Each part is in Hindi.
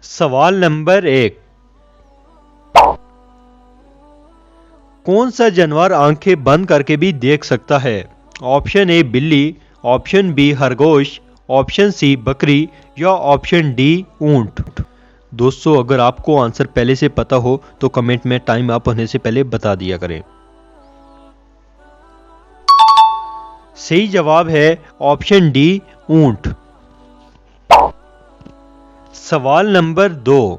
सवाल नंबर 1, कौन सा जानवर आंखें बंद करके भी देख सकता है? ऑप्शन ए बिल्ली, ऑप्शन बी खरगोश, ऑप्शन सी बकरी या ऑप्शन डी ऊंट। दोस्तों, अगर आपको आंसर पहले से पता हो तो कमेंट में टाइम अप होने से पहले बता दिया करें। सही जवाब है ऑप्शन डी ऊंट। सवाल नंबर 2,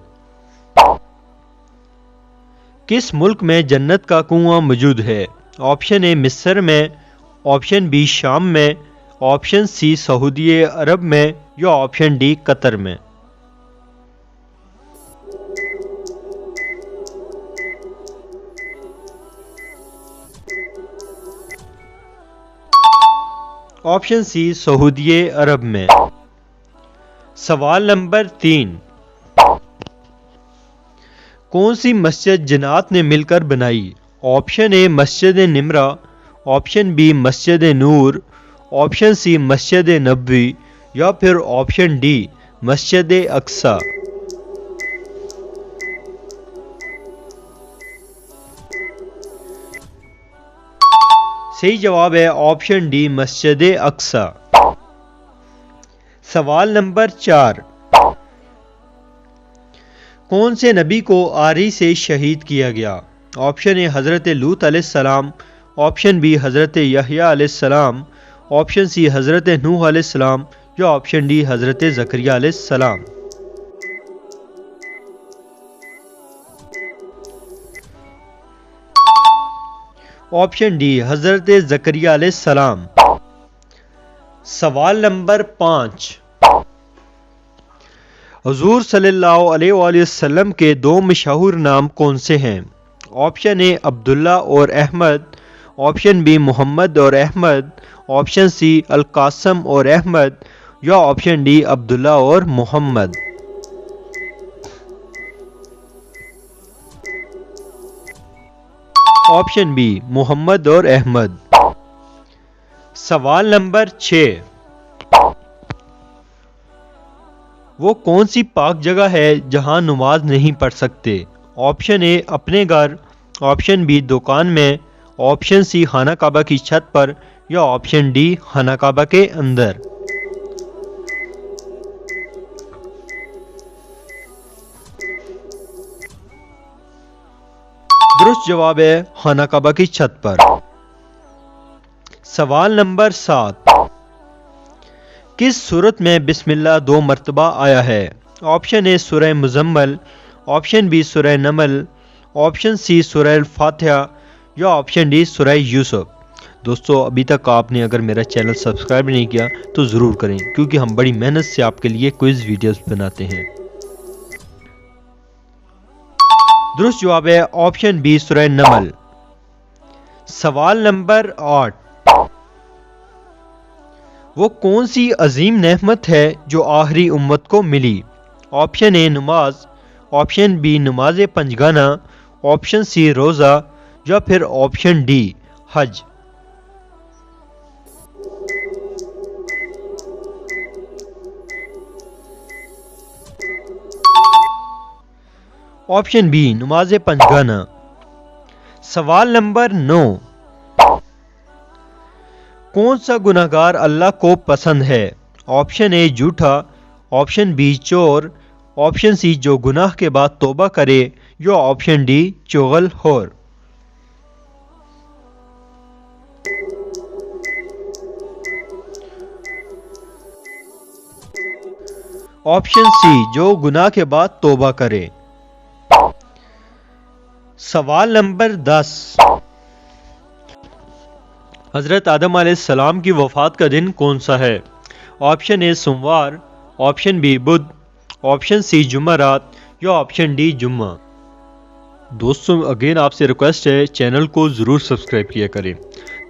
किस मुल्क में जन्नत का कुआं मौजूद है? ऑप्शन ए मिस्र में, ऑप्शन बी शाम में, ऑप्शन सी सऊदी अरब में या ऑप्शन डी कतर में। ऑप्शन सी सऊदी अरब में। सवाल नंबर 3, कौन सी मस्जिद जन्नत ने मिलकर बनाई? ऑप्शन ए मस्जिद निमरा, ऑप्शन बी मस्जिद नूर, ऑप्शन सी मस्जिद नबवी या फिर ऑप्शन डी मस्जिद अक्सा। सही जवाब है ऑप्शन डी मस्जिद अक्सा। सवाल नंबर 4, कौन से नबी को आरी से शहीद किया गया? ऑप्शन ए हज़रत लूत अलैहिस्सलाम, ऑप्शन बी हज़रत यहया अलैहिस्सलाम, ऑप्शन सी हज़रत नूह अलैहिस्सलाम या ऑप्शन डी हज़रत ज़करिया अलैहिस्सलाम। ऑप्शन डी हज़रत ज़करिया अलैहिस्सलाम। सवाल नंबर 5, हुज़ूर सल्लल्लाहु अलैहि वसल्लम के दो मशहूर नाम कौन से हैं? ऑप्शन ए अब्दुल्ला और अहमद, ऑप्शन बी मोहम्मद और अहमद, ऑप्शन सी अल कासम और अहमद या ऑप्शन डी अब्दुल्ला और मोहम्मद। ऑप्शन बी मोहम्मद और अहमद। सवाल नंबर 6, वो कौन सी पाक जगह है जहां नमाज नहीं पढ़ सकते? ऑप्शन ए अपने घर, ऑप्शन बी दुकान में, ऑप्शन सी खाना काबा की छत पर या ऑप्शन डी खाना काबा के अंदर। दुरुस्त जवाब है खाना काबा की छत पर। सवाल नंबर 7, किस सूरत में बिस्मिल्लाह 2 मरतबा आया है? ऑप्शन ए सूरह मुज़म्मल, ऑप्शन बी सूरह नमल, ऑप्शन सी सूरह फातिहा या ऑप्शन डी सूरह यूसुफ। दोस्तों, अभी तक आपने अगर मेरा चैनल सब्सक्राइब नहीं किया तो ज़रूर करें, क्योंकि हम बड़ी मेहनत से आपके लिए क्विज वीडियोस बनाते हैं। दुरुस्त जवाब है ऑप्शन बी सूरह नमल। सवाल नंबर 8, वो कौन सी अजीम नेमत है जो आखिरी उम्मत को मिली? ऑप्शन ए नमाज, ऑप्शन बी नमाज पंजगाना, ऑप्शन सी रोज़ा या फिर ऑप्शन डी हज। ऑप्शन बी नमाज पंजगाना। सवाल नंबर 9, कौन सा गुनाहगार अल्लाह को पसंद है? ऑप्शन ए झूठा, ऑप्शन बी चोर, ऑप्शन सी जो गुनाह के बाद तौबा करे या ऑप्शन डी चुगलखोर। ऑप्शन सी जो गुनाह के बाद तौबा करे। सवाल नंबर 10, हज़रत आदम अलैहिस्सलाम की वफ़ात का दिन कौन सा है? ऑप्शन ए सोमवार, ऑप्शन बी बुध, ऑप्शन सी जुमेरात या ऑप्शन डी जुम्मा। दोस्तों, अगेन आपसे रिक्वेस्ट है, चैनल को ज़रूर सब्सक्राइब किया करें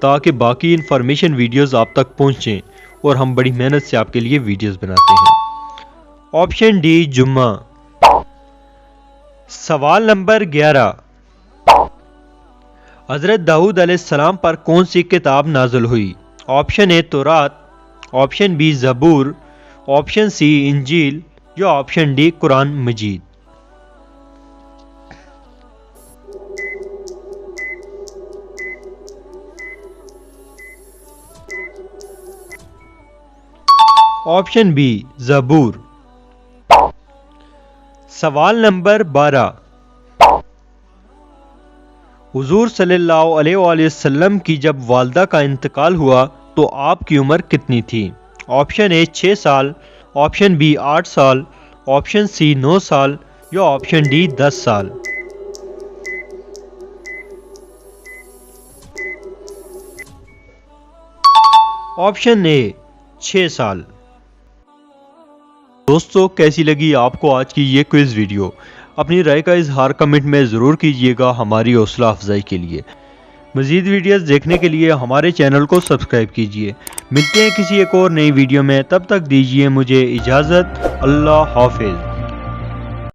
ताकि बाकी इन्फॉर्मेशन वीडियोस आप तक पहुँचें और हम बड़ी मेहनत से आपके लिए वीडियोस बनाते हैं। ऑप्शन डी जुम्मा। सवाल नंबर 11, हज़रत दाऊद अलैहिस्सलाम पर कौन सी किताब नाज़िल हुई? ऑप्शन ए तौरात, ऑप्शन बी ज़बूर, ऑप्शन सी इंजील या ऑप्शन डी कुरान मजीद। ऑप्शन बी ज़बूर। सवाल नंबर 12, हुजूर सल्लल्लाहु अलैहि वसल्लम की जब वालदा का इंतकाल हुआ तो आपकी उम्र कितनी थी? ऑप्शन ए 6 साल, ऑप्शन बी 8 साल, ऑप्शन सी 9 साल या ऑप्शन डी 10 साल। ऑप्शन ए 6 साल। दोस्तों, कैसी लगी आपको आज की ये क्विज वीडियो? अपनी राय का इजहार कमेंट में ज़रूर कीजिएगा हमारी हौसला अफजाई के लिए। मज़ीद वीडियोस देखने के लिए हमारे चैनल को सब्सक्राइब कीजिए। मिलते हैं किसी एक और नई वीडियो में, तब तक दीजिए मुझे इजाज़त। अल्लाह हाफिज़।